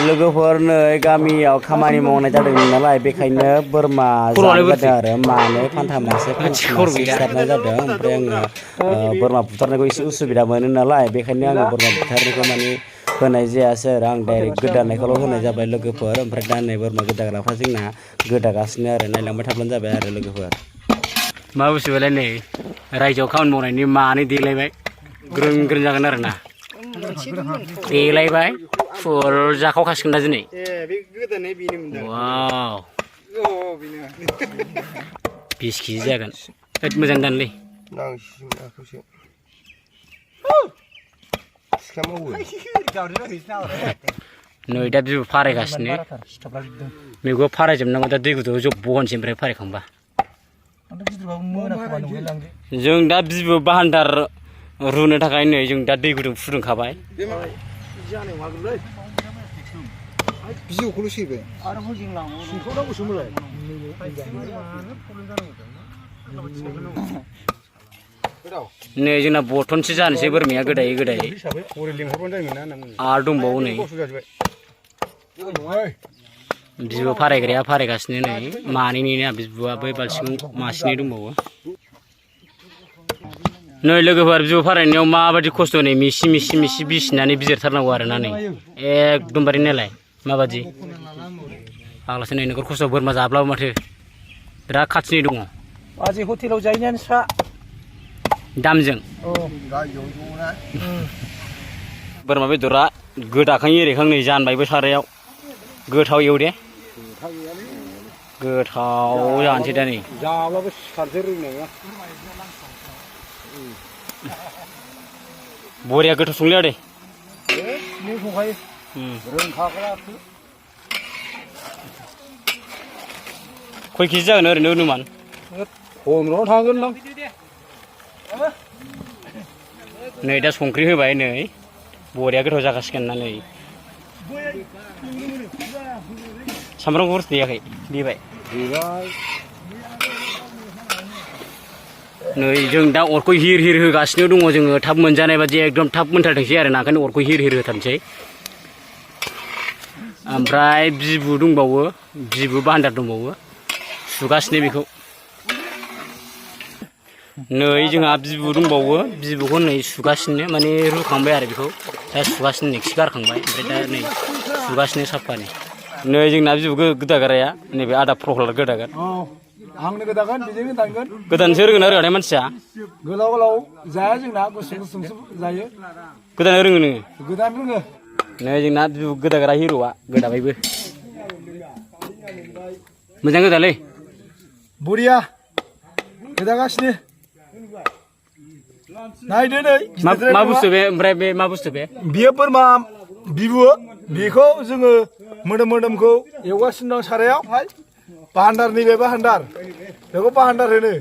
लोगोफोर नै गामियाव खामानि मावनाय जादोंमोन नालाय बेखायनो बोरमा जानाय जादों आरो मानै फान्था मासे सिथारनाय जादों ओमफ्राय आङो बोरमा बुथारनायखौ एसे उसुबिदा मोनो नालाय बेखायनो आङो बोरमा बुथारनायखौ माने होनाय जायासै आरो आं डाइरेक्ट गोदानायखौल' होनाय जाबाय लोगोफोर ओमफ्राय दा नै बोरमा गोदाग्राफ्रा जोंना गोदागासिनो आरो नायलांबाय थाब्लानो जाबाय आरो लोगोफोर मा बुस्थुबालाय नै रायजोआव खामानि मावनायनि मानै देलायबाय ग्रोम ग्रोम जागोन आरो ना देलायबाय फुल जाखावखासिगोन दा दिनै वाव 20 केजि जागोन मोजां दानलै नै दा बिबु फारायगासिनो मैगं फारायजोबनांगौ दा दै गुदुङाव जब्ब होनसै ओमफ्राय फारायखांबा जों दा बिबु बाहान्दार रुनो थाखाय नै जों दा दै गुदुं फुदुंखाबाय बिजौखौल' सैबाय आरो नै जोंना बथनसो जानोसै बोरमाया गोदायै गोदायै आरो दंबावो नै बिबु फारायग्राया फारायगासिनो नै मानैनि ना बिबुआ बै बाल्थिं मासेनि दंबावो नै लोगोफोर बिबु फारायनायाव माबायदि खस्थ' नै मिसि मिसि मिसि बिसिनानै बिजिरथारनांगौ आरोना नै एकदमबारे नायलाय माबायदि फाग्लासो नै नोगोर खस्थ' बोरमा जाब्लाबो माथो बिराद खाथिनि दङ बाजै हटेलाव जाहैनायानो स्रा दामजों बोरमा बेदरा गोदाखां एरिखां नै जानबायबो सारायाव गोथाव एवदे गोथाव जानोसै दा नै जाब्लाबो सारजों रोंनाया बरिया गोथाव संलै आदै नों संखायो रोंखाग्रासो खय केजि जागोन ओरैनो अनुमान 15 थांगोन दां नै दा संख्रि होबाय नै बरिया गोथाव जाखासिगोन ना नै सामब्राम गुफुर देयाखै देबाय नै जों दा अरखौ हिर हिर होगासिनो दङ जोङो थाब मोनजानाय बादि एकदम थाब मोनथारथोंसै आरो ना ओंखायनो अरखौ हिर हिर होथारनोसै ओमफ्राय बिबु दंबावो बिबु बान्दार दंबावो सुगासिनो बेखौ नै जोंहा बिबु दंबावो बिबुखौ नै सुगासिनो माने रुखांबाय आरो बेखौ दा सुगासिनो नै खि गारखांबाय ओमफ्राय दा नै सुगासिनो साफानि नै जोंना बिबु गोदाग्राया नैबे आदा प्रहलाद गोदागोन आंनो गोदागोन बेजोंनो दानगोन गोदानसो रोङोना रोङा मानसिया गोलाव गोलाव जाया जोंना गुसुं गुसुंसो जायो गोदानो रोङो नोङो गोदान रोङो नै जोंना बिबु गोदाग्रा हिर'आ गोदाबायबो मोजां गोदालै बरिया गोदागासिनो नायदो नै मा बुस्थु बे ओमफ्राय बे मा बुस्थु बे बियो बोरमा बिबु बेखौ जोङो मोदोमखौ एवगासिनो दं सारायावहाय बाहान्दार नैबे बाहान्दार बेखौ बाहान्दार होनो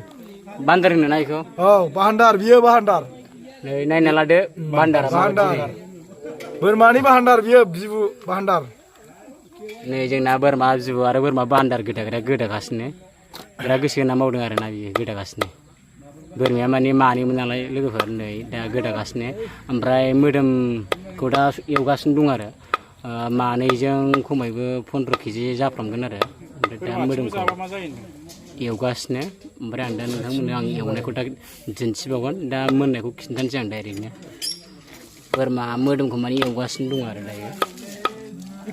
बान्दार होनो ना बेखौ औ बाहान्दार बियो बाहान्दार नै नायना लादो बान्दारा बाहान्दार बोरमानि बाहान्दार बियो बिबु बाहान्दार नै जोंना बोरमा बिबु आरो बोरमा बान्दार गोदाग्राया गोदागासिनो बिराद गोसो होना मावदों आरोना बियो गोदागासिनो बोरमाया माने मानैमोन नालाय लोगोफोर नै दा गोदागासिनो ओमफ्राय मोदोमखौ दा एवगासिनो दं आरो मानैजों खमैबो 15 केजि जाफ्रामगोन आरो ओमफ्राय दा मोदोमखौ एवगासिनो ओमफ्राय आं दा नोंथांमोननो आं एवनायखौ दा दिन्थिबावगोन दा मोननायखौ खिन्थानोसै आं डाइरेक्टनो बोरमा मोदोमखौ माने एवगासिनो दं आरो दायो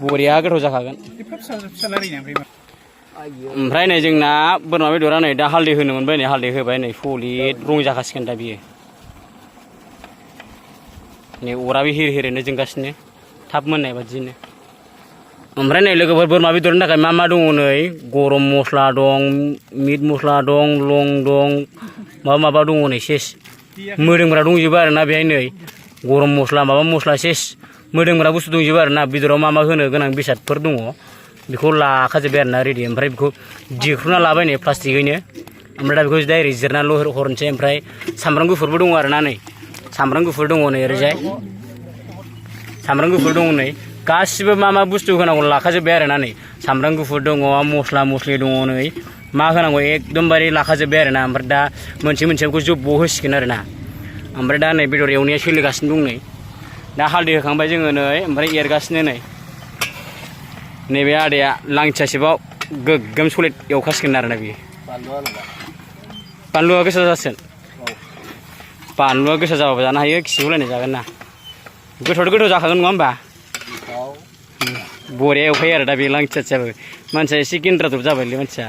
बरिया गोथाव जाखागोन ओमफ्राय नै जोंना बोरमा बेदरा नै दा हालदै होनो मोनबाय नै हालदै होबाय नै सलिड रं जाखासिगोन दा बियो नै अराबो हिर हिरैनो जोंगासिनो थाब मोननाय बादिनो ओमफ्राय नै लोगोफोर बोरमा बेदरनि थाखाय मा मा दङ नै गरम मस्ला दं मिट मस्ला दं लं दं माबा दङ नै सेस मोदोमग्रा दंजोबो आरोना बेहाय नै गरम मस्ला माबा मस्ला सेस मोदोमग्रा बुस्थु दंजोबो आरोना बेदराव मा मा होनो गोनां बेसादफोर दङ बेखौ लाखाजोब्बाय आरोना रेडि ओमफ्राय बेखौ दिख्रुना लाबाय नै प्लास्टिकैनो ओमफ्राय दा बेखौ डाइरेक्ट जिरनानैल' हरनोसै ओमफ्राय सामब्राम गुफुरबो दङ आरोना नै सामब्राम गुफुर दङ नै ओरैजाय सामब्राम गुफुर दङ नै गासिबो मा मा बुस्थु होनांगौ लाखाजोब्बाय आरोना नै सामब्राम गुफुर दङ मस्ला मस्लि दङ नै मा होनांगौ एकदमबारे लाखाजोब्बाय आरोना ओमफ्राय दा मोनसे मोनसेखौ जब्ब होसिगोन आरोना ओमफ्राय दा नै बेदर एवनाया सोलिगासिनो दं नै दा हालदै होखांबाय जोङो नै ओमफ्राय एरगासिनो नै नैबे आदाया लांथियासेबाव गोग्गोम सलिड एवखासिगोन आरोना बियो बानलुआ गोसा जासिगोन बानलुआ गोसा जाबाबो जानो हायो खिसिखौलायनाय जागोन ना गोथाव जाखागोन नङा होमबा बरिया एवखायो आरो दा बे लांथियासेयाबो मानसिया एसे गिन्द्राद्रब जाबायलै मानसिया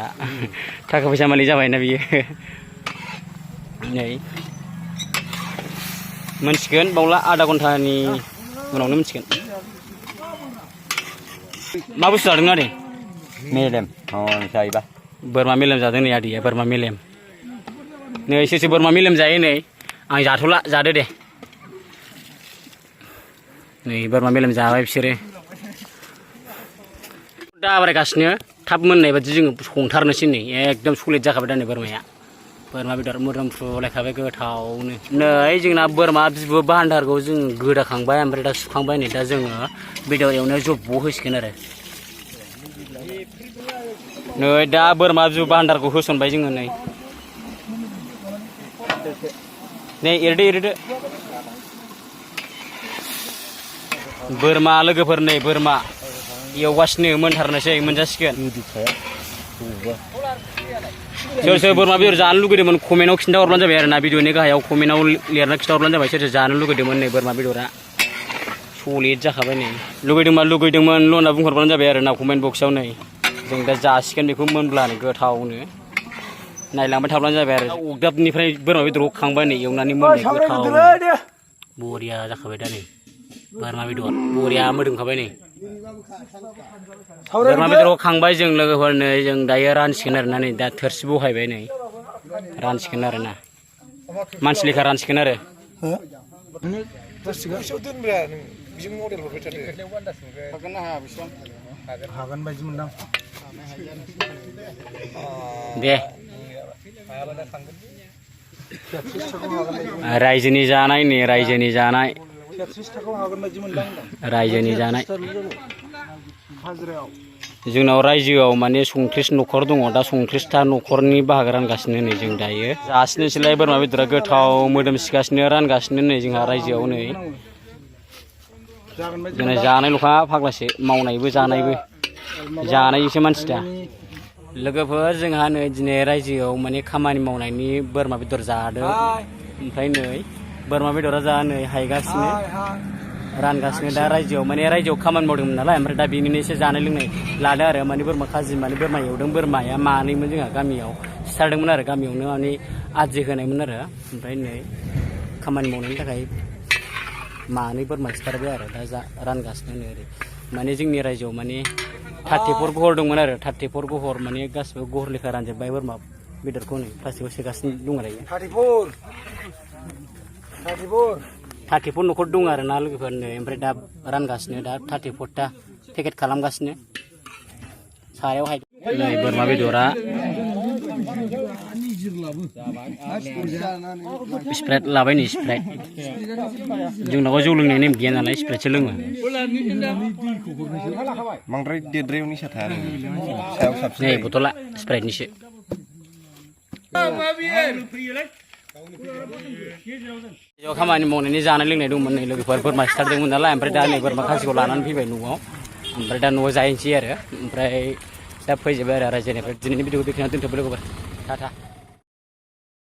थाखा फैसा मालिक जाबायना बियो नै मोनसिगोन बावला आधा घन्टानि उनावनो मोनसिगोन मा बुस्थु जादों आदै मेलेम जायोबा बोरमा मेलेम जादों नै आदैया बोरमा मेलेम नै सोर बोरमा मेलेम जायो नै आं जाथ'ला जादो दे नै बोरमा मेलेम जाबाय बिसोरो दा बारायगासिनो थाब मोननाय बादि जोङो संथारनोसै नै एकदम सलिड जाखाबाय दा नै बोरमाया बोरमा बेदर मोदोमफ्रुलायखाबाय गोथावनो नै जोंना बोरमा बिबु भान्दारखौ जोङो गोदाखांबाय ओमफ्राय दा सुखांबाय नै दा जोङो बेदर एवनायाव जब्ब' होसिगोन आरो नै दा बोरमा बिबु भान्दारखौ होसनबाय जोङो नै एरदो बोरमा लोगोफोर नै बोरमा एवगासिनो मोनथारनोसै मोनजासिगोन सोर बोरमा बेदर जानो लुगैदोंमोन कमेन्टआव खिन्थाहरब्लानो जाबाय आरोना भिडिअनि गाहायाव कमेन्टआव लिरना खिन्थाहरब्लानो जाबाय सोर जानो लुगैदोंमोन नै बोरमा बेदरा सलिड जाखाबाय नै लुगैदोंमोन ल' होनना बुंहरब्लानो जाबाय आरोना कमेन्ट बक्सआव नै जों दा जासिगोन बेखौ मोनब्लानो गोथावनो नायलांबाय थाब्लानो जाबाय आरो अगदाबनिफ्राय बोरमा बेदरखौ खांबाय नै एवनानै मोननाय गोथाव बरिया जाखाबाय दा नै बोरमा बेदर बरिया मोदोमखाबाय नै बोरमा बेदरखौ खांबाय जों लोगोफोर नै जों दायो रानसिगोन आरोना नै दा थोरसि बहायबाय नै रानसिगोन आरोना मानसि लेखा रानसिगोन आरो दे रायजोनि जानाय नै रायजोनि जानाय जोंनाव रायजोआव माने 29 न'खर दङ दा 29टा न'खरनि बाहागो रानगासिनो नै जों दायो जासिनोसैलाय बोरमा बेदरा गोथाव मोदोमसिगासिनो रानगासिनो नै जोंहा रायजोआव नै जोंना जानायल'खा फाग्लासो मावनायबो जानायजोंसो मानसि दा लोगोफोर जोंहा नै दिनै रायजोआव माने खामानि मावनायनि बोरमा बेदर जादों ओमफ्राय नै बोरमा बेदरा जाहा नै हायगासिनो रानगासिनो दा रायजोआव माने रायजोआव खामानि मावदोंमोन नालाय ओमफ्राय दा बेनिनो एसे जानाय लोंनाय लादों आरो माने बोरमा खाजि माने बोरमा एवदों बोरमाया मानैमोन जोंहा गामियाव सिथारदोंमोन आरो गामियावनो माने आदि होनायमोन आरो ओमफ्राय नै खामानि मावनायनि थाखाय मानै बोरमा सिथारबाय आरो दा रानगासिनो नै ओरै माने जोंनि रायजोआव माने 34 गहर दंमोन आरो 34 गहर माने गासिबो गहर लेखा रानजोब्बाय बोरमा बेदरखौ नै प्लास्टिकआव सोगासिनो दं आरो 34 न'खर दं आरो ना लोगोफोर नै ओमफ्राय दा रानगासिनो दा 34टा पेकेट खालामगासिनो सायावहाय नै बोरमा बेदरा स्प्राइट लाबाय नै स्प्राइट जोंनाव जौ लोंनाय नेम गैया नालाय स्प्राइटसो लोङो बांद्राय देद्रायाव निसा थाया नै बथला स्प्राइटनिसो खामानि मावनायनि जानाय लोंनाय दंमोन नै लोगोफोर बोरमा सिथारदोंमोन नालाय ओमफ्राय दा नै बोरमा खासिखौ लानानै फैबाय न'आव ओमफ्राय दा न'आव जाहैनोसै आरो ओमफ्राय दा फैजोब्बाय आरो रायजोनिफ्राय दिनैनि भिडिअखौ बेखिनियाव दोनथ'बाय लोगोफोर टाटा